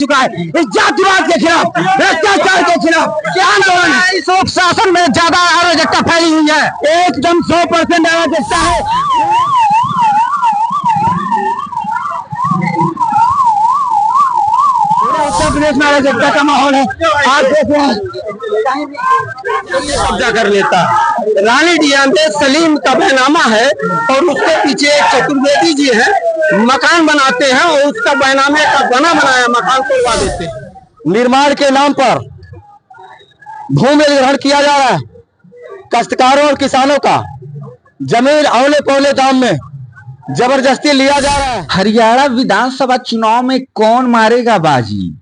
चुका है। इस जातिवाद के खिलाफ, भ्रष्टाचार के खिलाफ क्या आंदोलन है। इस शासन में ज्यादा अराजकता फैली हुई है, एकदम 100% अराजकता है। उत्तर प्रदेश में अराजकता का माहौल है। आप देख रहे हैं कब्जा कर लेता रानी डियांते सलीम का बैनामा है और उसके पीछे एक चतुर्वेदी जी है, मकान बनाते हैं और उसका बैनामे का बना बनाया मकान तोड़वा देते हैं। निर्माण के नाम पर भूमि अधिग्रहण किया जा रहा है। काश्तकारों और किसानों का जमीन औले पौले दाम में जबरदस्ती लिया जा रहा है। हरियाणा विधानसभा चुनाव में कौन मारेगा बाजी,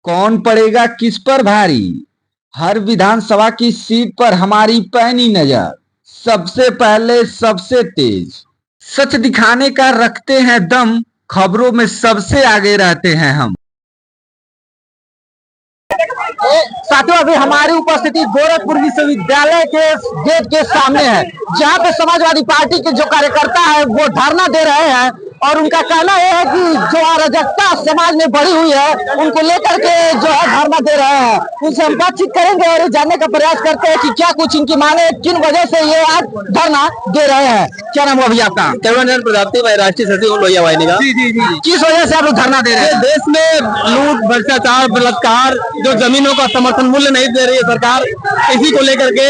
कौन पड़ेगा किस पर भारी। हर विधानसभा की सीट पर हमारी पैनी नजर, सबसे पहले सबसे तेज, सच दिखाने का रखते हैं दम, खबरों में सबसे आगे रहते हैं हम। साथियों, अभी हमारी उपस्थिति गोरखपुर विश्वविद्यालय के गेट के सामने है, जहां पे समाजवादी पार्टी के जो कार्यकर्ता है वो धरना दे रहे हैं और उनका कहना यह है कि जो अराजकता समाज में बढ़ी हुई है उनको लेकर के जो है धरना दे रहे हैं। उनसे हम बातचीत करेंगे और जानने का प्रयास करते हैं कि क्या कुछ इनकी मांगे, किन वजह से ये आज धरना दे रहे हैं। क्या नाम हुआ भैया आपका? केवल प्रजापति, मैं राष्ट्रीय सचिव लोहिया वाहिनी का। जी। किस वजह से आप लोग धरना दे रहे हैं? देश में लूट, भ्रष्टाचार, बलात्कार, जो जमीनों का समर्थन मूल्य नहीं दे रही है सरकार, इसी को लेकर के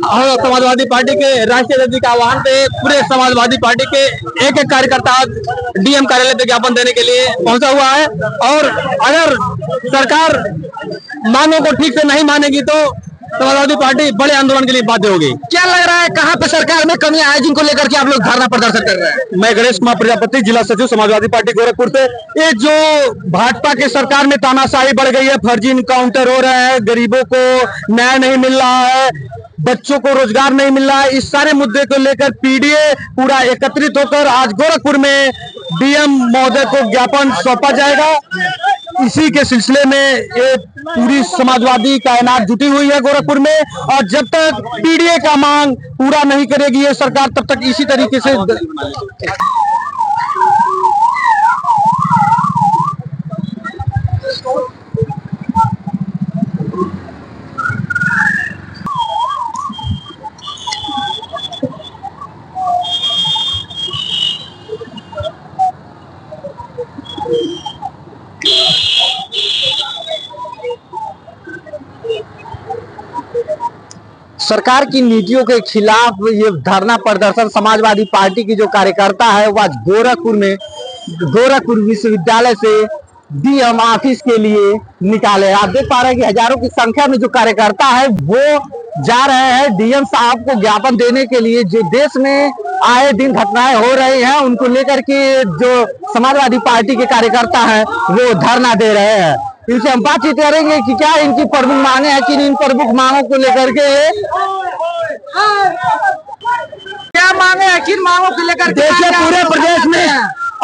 और समाजवादी पार्टी के राष्ट्रीय अध्यक्ष के आह्वान पे पूरे समाजवादी पार्टी के एक कार्यकर्ता डीएम कार्यालय पे ज्ञापन देने के लिए पहुंचा हुआ है। और अगर सरकार मांगों को ठीक से नहीं मानेगी तो समाजवादी पार्टी बड़े आंदोलन के लिए बाध्य होगी। क्या लग रहा है कहाँ पे सरकार में कमियां है जिनको लेकर के आप लोग धरना प्रदर्शन कर रहे हैं? मैं गणेश कुमार प्रजापति, जिला सचिव समाजवादी पार्टी गोरखपुर से। ये जो भाजपा के सरकार में तानाशाही बढ़ गई है, फर्जी इनकाउंटर हो रहे हैं, गरीबों को न्याय नहीं मिल रहा है, बच्चों को रोजगार नहीं मिल रहा है, इस सारे मुद्दे को लेकर पीडीए पूरा एकत्रित होकर आज गोरखपुर में डीएम महोदय को ज्ञापन सौंपा जाएगा। इसी के सिलसिले में ये पूरी समाजवादी कायनात जुटी हुई है गोरखपुर में, और जब तक पीडीए का मांग पूरा नहीं करेगी ये सरकार तब तक इसी तरीके से सरकार की नीतियों के खिलाफ ये धरना प्रदर्शन समाजवादी पार्टी की जो कार्यकर्ता है वो आज गोरखपुर विश्वविद्यालय से डीएम ऑफिस के लिए निकाले। आप देख पा रहे हैं कि हजारों की संख्या में जो कार्यकर्ता है वो जा रहे हैं डीएम साहब को ज्ञापन देने के लिए। जो देश में आए दिन घटनाएं हो रही हैं उनको लेकर के जो समाजवादी पार्टी के कार्यकर्ता है वो धरना दे रहे हैं। इनसे हम बातचीत करेंगे कि क्या इनकी प्रमुख मांगे हैं, कि इन प्रमुख मांगों को लेकर के क्या मांगे हैं, किन मांगों को लेकर देखिए पूरे प्रदेश में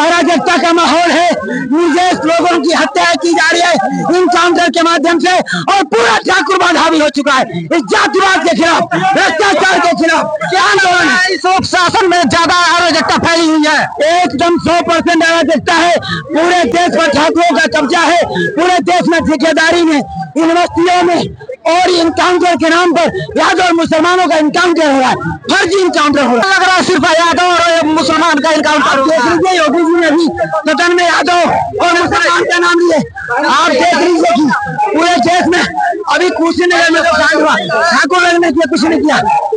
अराजकता का माहौल है। निर्दोष लोगों की हत्या की जा रही है इनकाउंटर के माध्यम से और पूरा ठाकुरबाद हावी हो चुका है। इस जातिवाद के खिलाफ, भ्रष्टाचार के खिलाफ क्या आंदोलन है। इस शासन में ज्यादा अराजकता फैली हुई है, एकदम 100% अराजकता है। पूरे देश पर ठाकुरों का कब्जा है, पूरे देश में ठेकेदारी में, यूनिवर्सिटियों में और इनकाउंटर के नाम पर यादव और मुसलमानों का इनकाउंटर हो रहा है, फर्जी इनकाउंटर हो रहा है। लग रहा है सिर्फ यादव और मुसलमान का इनकाउंटर। देख लीजिए योगी जी ने भी सदन में यादव और मुसलमान का नाम लिए। आप देख लीजिए कि पूरे देश में अभी कुशीनगर में जो कांड हुआ, ठाकुर लोगों ने कुछ नहीं किया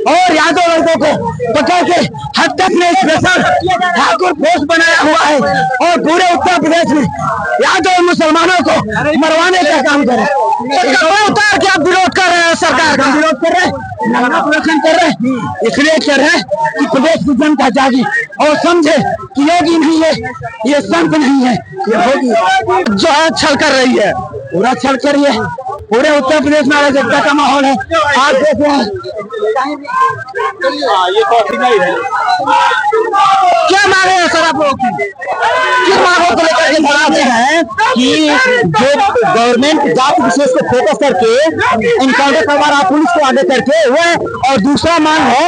और यादव लोगों को पकड़ के हत्या ने स्पेशल ठाकुर फोर्स बनाया हुआ है और पूरे उत्तर प्रदेश में यादव और मुसलमानों को मरवाने का काम करे। उतार के आप विरोध कर रहे हैं, सरकार का विरोध कर रहे हैं, प्रदर्शन कर रहे हैं, इसलिए कर रहे हैं कि प्रदेश की जनता जागी और समझे कि योगी नहीं है, ये संत नहीं है, ये योगी जो है छल कर रही है, पूरा छल कर रही है। पूरे उत्तर प्रदेश में अराजकता का माहौल है। आज देखते हैं क्या मांगे हैं सर आप लोग की? किस मांगों को लेकर के धरना हैं कि जो गवर्नमेंट जात विशेष को फोकस करके इनकाउंटर करवा रहा पुलिस को आगे करके वह, और दूसरा मांग है,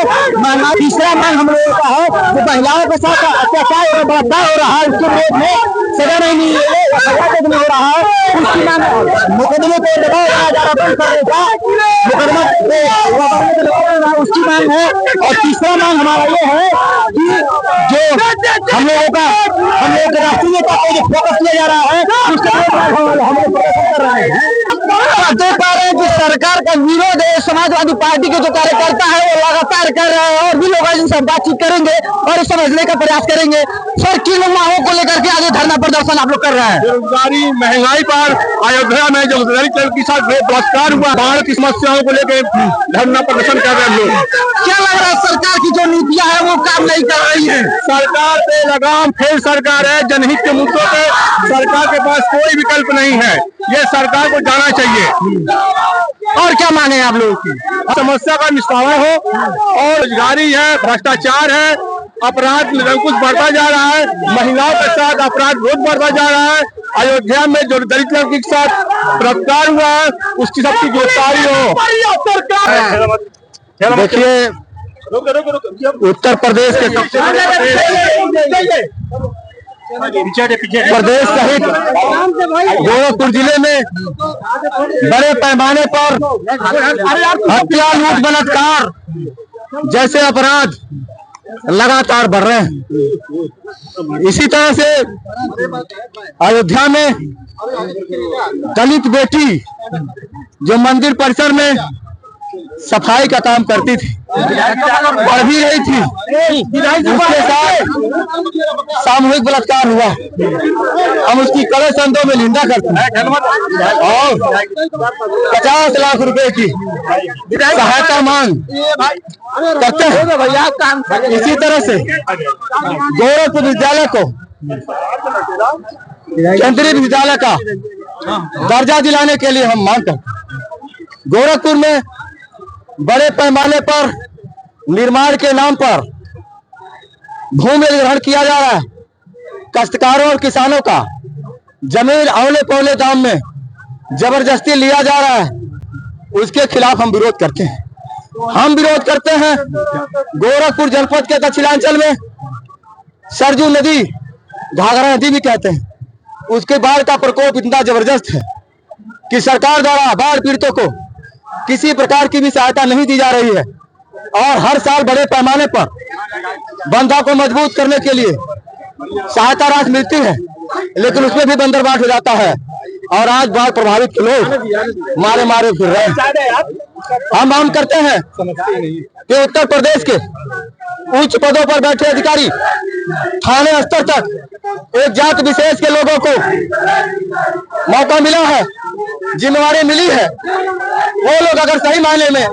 तीसरा मांग हम लोगों का है जो महिलाओं के साथ अत्याचार और बलात्कार हो रहा है उसके विरोध में सजा नहीं हो रहा है, उसकी मांग मुकदमे को दबाव बनाया जा रहा है, मुकदमा उसकी मांग है। और तीसरा मांग हमारा ये है कि जो हम लोगों के राष्ट्रीय नेता को जो फोकस किया जा रहा है उसके हम लोग प्रदर्शन कर रहे हैं। देख पा रहे हैं कि सरकार का विरोध है, समाजवादी पार्टी के जो कार्यकर्ता है वो लगातार कर रहे हैं और भी लोग इनसे बातचीत करेंगे और समझने का प्रयास करेंगे। सर किन मांगों को लेकर के आगे धरना प्रदर्शन आप लोग कर रहे हैं? बेरोजगारी, महंगाई पर, अयोध्या में जो दलित के साथ बलात्कार हुआ, बाढ़ की समस्याओं को लेकर धरना प्रदर्शन कर रहे हैं लोग। क्या लग रहा है सरकार की जो नीतियां है वो काम नहीं कर रही है? सरकार पे लगाम फेल सरकार है, जनहित के मुद्दों पे सरकार के पास कोई विकल्प नहीं है, ये सरकार को जाना चाहिए। और क्या मांगे आप लोगों की? समस्या का निस्तारण हो, और रोजगारी है, भ्रष्टाचार है, अपराध निरंकुश बढ़ता जा रहा है, महिलाओं के साथ अपराध बहुत बढ़ता जा रहा है। अयोध्या में जो दलित लड़की के साथ बलात्कार हुआ है उसकी सबकी गिरफ्तारी हो। देखिए उत्तर प्रदेश के सबसे प्रदेश सहित गोरखपुर जिले में बड़े पैमाने पर हत्या, लूट, बलात्कार जैसे अपराध लगातार बढ़ रहे हैं। इसी तरह से अयोध्या में दलित बेटी जो मंदिर परिसर में सफाई का काम करती थी, पढ़ भी रही थी, उसके साथ सामूहिक बलात्कार हुआ। हम उसकी कड़े शब्दों में निंदा करते हैं और 50 लाख रुपए की सहायता मांग करते हैं। इसी तरह से गोरखपुर विद्यालय को केंद्रीय विद्यालय का दर्जा दिलाने के लिए हम मांग करते हैं। गोरखपुर में बड़े पैमाने पर निर्माण के नाम पर भूमि अधिग्रहण किया जा रहा है। काश्तकारों और किसानों का जमीन औले पौले दाम में जबरदस्ती लिया जा रहा है, उसके खिलाफ हम विरोध करते हैं। हम विरोध करते हैं गोरखपुर जनपद के दक्षिणांचल में सरजू नदी, घाघरा नदी भी कहते हैं, उसके बाढ़ का प्रकोप इतना जबरदस्त है कि सरकार द्वारा बाढ़ पीड़ितों को किसी प्रकार की भी सहायता नहीं दी जा रही है। और हर साल बड़े पैमाने पर बंधा को मजबूत करने के लिए सहायता राशि मिलती है, लेकिन उसमें भी बंदरबाट हो जाता है और आज बाढ़ प्रभावित लोग मारे मारे फिर रहे हैं। हम मांग करते हैं कि उत्तर प्रदेश के उच्च पदों पर बैठे अधिकारी, थाने स्तर तक एक जात विशेष के लोगों को मौका मिला है, जिम्मेवारी मिली है, वो लोग अगर सही मायने में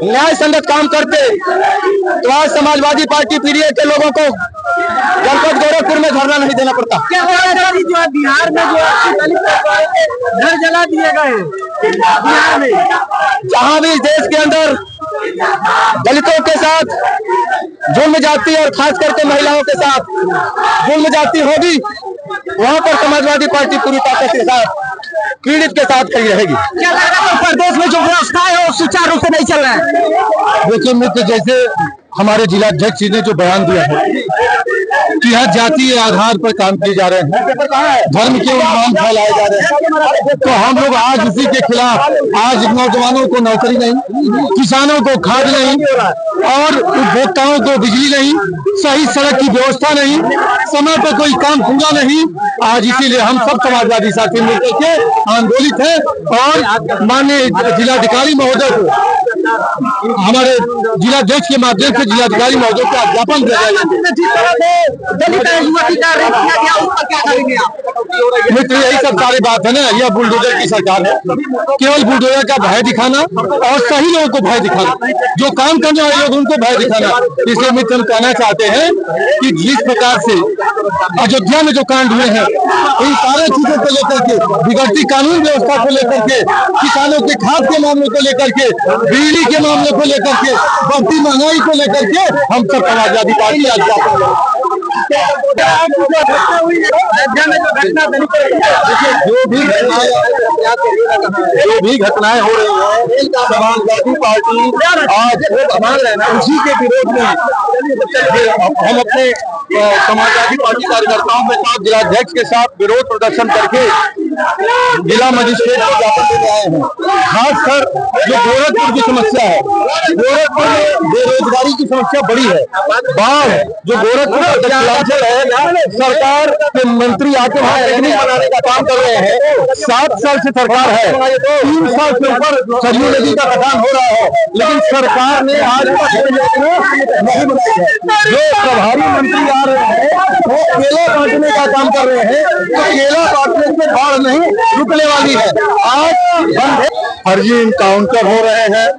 न्याय संगत काम करते तो आज समाजवादी पार्टी पीडीए के लोगों को जनपद गोरखपुर में धरना नहीं देना पड़ता। क्या जो बिहार में जो घर जला दिए गए, बिहार में जहां भी इस देश के अंदर दलितों के साथ जुल्म जाती और खास करके महिलाओं के साथ जुल्म जाती होगी, वहां पर समाजवादी पार्टी पूरी ताकत के साथ पीड़ित के साथ खड़ी रहेगी। क्या लग रहा है प्रदेश में जो व्यवस्था है वो सुचारू रूप से नहीं चल रहा है? देखिए मित्र, जैसे हमारे जिलाध्यक्ष जी ने जो बयान दिया है कि हर जातीय आधार पर काम किए जा रहे हैं, धर्म के उन्माद फैलाए जा रहे हैं, तो हम लोग आज इसी के खिलाफ, आज नौजवानों को नौकरी नहीं, किसानों को खाद नहीं और उपभोक्ताओं को बिजली नहीं, सही सड़क की व्यवस्था नहीं, समय पर कोई काम पूरा नहीं, आज इसीलिए हम सब समाजवादी साथी मिलकर के आंदोलित हैं और माननीय जिलाधिकारी महोदय को, हमारे जिलाध्यक्ष के माध्यम से जिलाधिकारी महोदय को ज्ञापन दिया जाएगा। दलित युवती का रेप किया गया, उसका क्या करेंगे आप? मित्र यही सब सारी बात है ना, यह बुलडोजर की सरकार है। केवल बुलडोजर का भय दिखाना और सही लोगों को भय दिखाना, जो काम करने वाले लोग उनको भय दिखाना। इसलिए मित्र हम कहना चाहते हैं कि जिस प्रकार से अयोध्या में जो कांड हुए हैं, इन सारे चीजों को लेकर के, बिगड़ती कानून व्यवस्था को लेकर के, किसानों के खाद के मामलों को लेकर के, बिजली के मामलों को लेकर के, बढ़ती महंगाई को लेकर के हम सब समाजवादी पार्टी आज जो भी घटनाएं हो रही हैं, समाजवादी पार्टी आज उसी के विरोध में हम अपने समाजवादी पार्टी कार्यकर्ताओं के साथ, जिलाध्यक्ष के साथ विरोध प्रदर्शन करके जिला मजिस्ट्रेट को ज्ञापन देने आए हैं। खासकर जो गोरखपुर की समस्या है, गोरखपुर में बेरोजगारी की समस्या बड़ी है। बाढ़ जो गोरखपुर का दक्षिणांचल है, सरकार के मंत्री आके वहाँ तकनीक बनाने का काम कर रहे हैं। 7 साल से सरकार है, 3 साल से ऊपर सरयू नदी का कटान हो रहा है, लेकिन सरकार ने आज नहीं बनाई है। जो प्रभारी मंत्री आ रहे हैं वो केला बांटने का काम कर रहे हैं, तो केला बांटने से बाढ़ नहीं रुकने वाली है। आज फर्जी इनकाउंटर हो रहे हैं,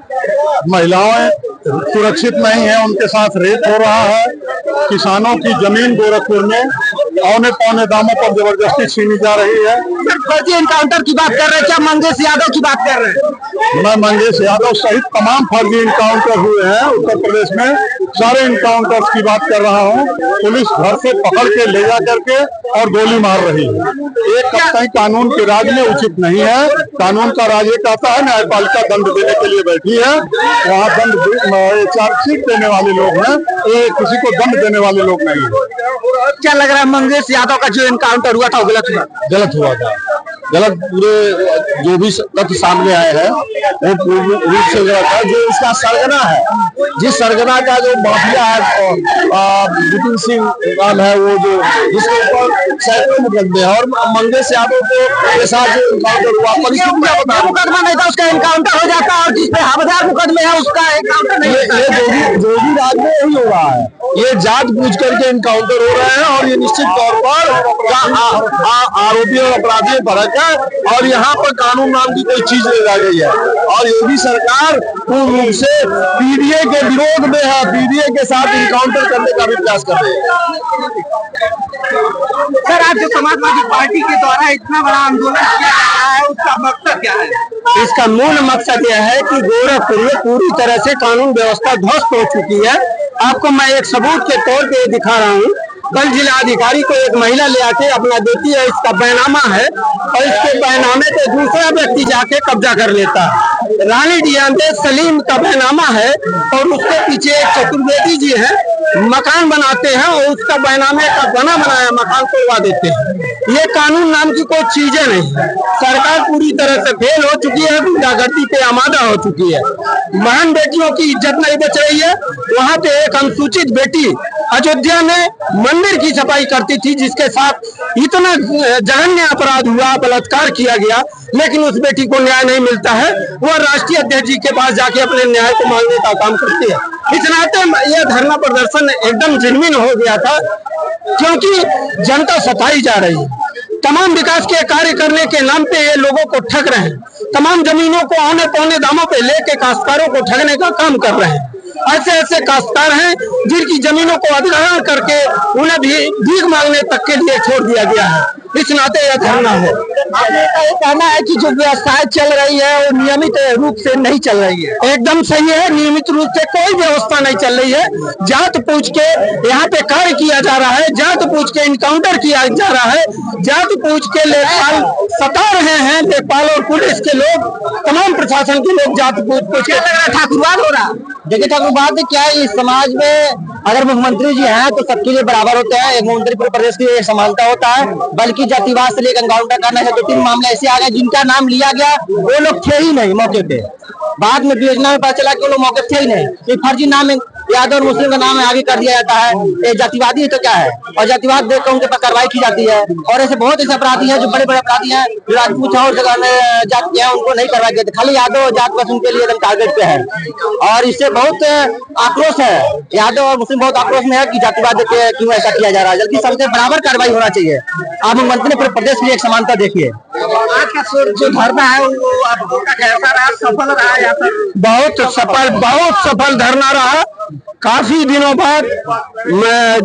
महिलाएं सुरक्षित नहीं है, उनके साथ रेप हो रहा है। किसानों की जमीन गोरखपुर में औने पौने दामों पर जबरदस्ती छीनी जा रही है। फर्जी एनकाउंटर की बात कर रहे हैं क्या? मंगेश यादव की बात कर रहे हैं? मैं मंगेश यादव सहित तमाम फर्जी इनकाउंटर हुए हैं उत्तर प्रदेश में, सारे इनकाउंटर्स की बात कर रहा हूं। पुलिस घर से पकड़ के ले जा करके और गोली मार रही है। एक कहीं कानून के राज में उचित नहीं है। कानून का राज ये कहता है न्यायपालिका दंड देने के लिए बैठी है, वहाँ दंड चार्जशीट देने वाले लोग हैं, किसी को दंड देने वाले लोग नहीं है। क्या लग रहा है मंगेश यादव का जो एनकाउंटर हुआ था वो गलत हुआ? गलत हुआ था, गलत पूरे जो भी तथ्य सामने आए हैं वो पूर्ण रूप से गलत है। जो इसका सरगना है, जिस सरगना का जो माफिया है, विपिन सिंह नाम है, वो जो जिसके ऊपर सैकड़ों मुकदमे और मंगेश यादव के साथ जो एनकाउंटर हुआ, मुकदमा नहीं था उसका एनकाउंटर हो जाता, और जिसपे हवलदार मुकदमे है उसका एनकाउंटर नहीं होता। ये जो भी राज में यही हो रहा है, ये जांच बूझ करके एनकाउंटर हो रहे हैं और ये निश्चित तौर पर आरोपी और अपराधी फर्क है। और यहाँ पर कानून नाम की कोई चीज नहीं रह गई है और योगी सरकार पूर्ण रूप से पीडीए के विरोध में है, पीडीए के साथ इनकाउंटर करने का भी प्रयास कर रहे हैं। सर, आज जो समाजवादी पार्टी के द्वारा इतना बड़ा आंदोलन किया जा रहा है, उसका मकसद क्या है? इसका मूल मकसद यह है कि गोरखपुर में पूरी तरह से कानून व्यवस्था ध्वस्त हो चुकी है। आपको मैं एक सबूत के तौर पे दिखा रहा हूँ। कल जिलाधिकारी को एक महिला ले आके अपना देती है, इसका बैनामा है, और इसके बैनामे पे दूसरा व्यक्ति जाके कब्जा कर लेता है। रानी डियांते सलीम का बैनामा है और उसके पीछे एक चतुर्वेदी जी है, मकान बनाते हैं और उसका बैनामे का बना बनाया मकान तोड़वा देते हैं। ये कानून नाम की कोई चीजें नहीं। सरकार पूरी तरह से फेल हो चुकी है, गुंडागर्दी पे आमादा हो चुकी है। बहन बेटियों की इज्जत नहीं बच रही है। वहाँ पे एक अनुसूचित बेटी अयोध्या में मंदिर की सफाई करती थी, जिसके साथ इतना जघन्य अपराध हुआ, बलात्कार किया गया, लेकिन उस बेटी को न्याय नहीं मिलता है। वह राष्ट्रीय अध्यक्ष जी के पास जाके अपने न्याय को मांगने का काम करती है। इस नाते यह धरना प्रदर्शन एकदम जेन्युइन हो गया था, क्योंकि जनता सताई जा रही है। तमाम विकास के कार्य करने के नाम पे ये लोगों को ठग रहे हैं। तमाम जमीनों को औने पौने दामों पे लेके काश्तकारों को ठगने का काम कर रहे हैं। ऐसे ऐसे काश्तकार हैं जिनकी जमीनों को अधिग्रहण करके उन्हें भी भीख मांगने तक के लिए छोड़ दिया गया है। इस नाते यह धरना है। आपका ये कहना है कि जो व्यवस्थाएं चल रही है वो नियमित रूप से नहीं चल रही है? एकदम सही है, नियमित रूप से कोई व्यवस्था नहीं चल रही है। जात पूछ के यहाँ पे कार्य किया जा रहा है, जात पूछ के इनकाउंटर किया जा रहा है, जात पूछ के लेखपाल सता रहे हैं। लेखपाल और पुलिस के लोग, तमाम प्रशासन के लोग जात पूछ के ठाकुरवाद हो रहा। देखिए ठाकुरवाद क्या है, इस समाज में अगर मुख्यमंत्री जी हैं तो सबके लिए बराबर होते हैं। एक मुख्यमंत्री पूरे प्रदेश की एक समानता होता है, बल्कि जातिवाद से लेकर एनकाउंटर करने से 2-3 मामले ऐसे आ गए जिनका नाम लिया गया, वो लोग थे ही नहीं मौके पे। बाद में योजना में पता चला कि वो लोग मौके थे ही नहीं, फर्जी नाम यादव और मुस्लिम का नाम आगे कर दिया जाता है। ये जातिवादी है तो क्या है, और जातिवाद देख कर उनके पर कार्रवाई की जाती है। और ऐसे बहुत ऐसे अपराधी हैं जो बड़े बड़े अपराधी हैं, जो राजपूत और जगह में जात के हैं, उनको नहीं करवाई गई, खाली यादव जात बस उनके लिए एकदम टारगेट पे है। और इससे बहुत आक्रोश है, यादव और मुस्लिम बहुत आक्रोश में है कि जातिवाद क्यों ऐसा किया जा रहा है। जल्दी सबसे बराबर कार्रवाई होना चाहिए। आप मुख्यमंत्री ने पूरे प्रदेश की एक समानता देखिए। आज का जो धरना है वो आपका कैसा रहा, सफल रहा या फिर? बहुत सफल धरना रहा। काफी दिनों बाद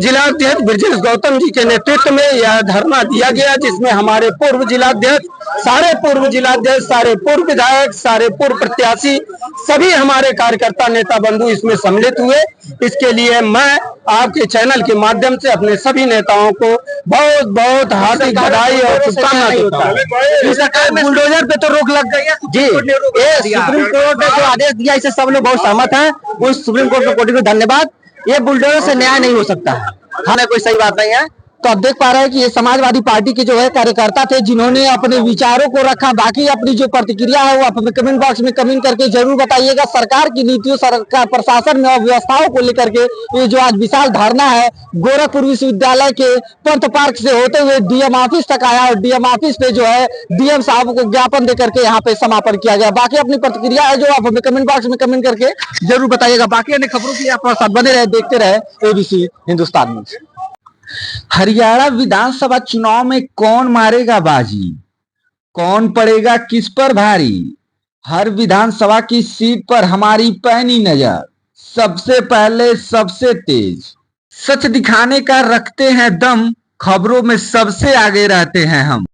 जिलाध्यक्ष ब्रजेश गौतम जी के नेतृत्व में यह धरना दिया गया, जिसमें हमारे पूर्व जिलाध्यक्ष, सारे पूर्व विधायक, सारे पूर्व प्रत्याशी, सभी हमारे कार्यकर्ता नेता बंधु इसमें सम्मिलित हुए। इसके लिए मैं आपके चैनल के माध्यम से अपने सभी नेताओं को बहुत बहुत हार्दिक बधाई और शुभकामनाएं देता हूं। सरकार में बुलडोजर पे तो रोक लग गई है जी। सुप्रीम कोर्ट ने जो आदेश दिया इससे सब लोग बहुत सहमत हैं। उस सुप्रीम कोर्ट को कोटि धन्यवाद। ये बुलडोजर से न्याय नहीं हो सकता है, हमें कोई सही बात नहीं है। तो अब देख पा रहे हैं कि ये समाजवादी पार्टी के जो है कार्यकर्ता थे, जिन्होंने अपने विचारों को रखा। बाकी अपनी जो प्रतिक्रिया है वो आप कमेंट बॉक्स में कमेंट करके जरूर बताइएगा। सरकार की नीतियों, सरकार प्रशासन में व्यवस्थाओं को लेकर के ये जो आज विशाल धरना है गोरखपुर विश्वविद्यालय के पंथ पार्क से होते हुए डीएम ऑफिस तक आया, और डीएम ऑफिस पे जो है डीएम साहब को ज्ञापन देकर के यहाँ पे समापन किया गया। बाकी अपनी प्रतिक्रिया है जो आप हमें कमेंट बॉक्स में कमेंट करके जरूर बताइएगा। बाकी अन्य खबरों की आप साथ बने रहे, देखते रहे ABC हिंदुस्तान न्यूज़। हरियाणा विधानसभा चुनाव में कौन मारेगा बाजी, कौन पड़ेगा किस पर भारी, हर विधानसभा की सीट पर हमारी पैनी नजर, सबसे पहले सबसे तेज, सच दिखाने का रखते हैं दम, खबरों में सबसे आगे रहते हैं हम।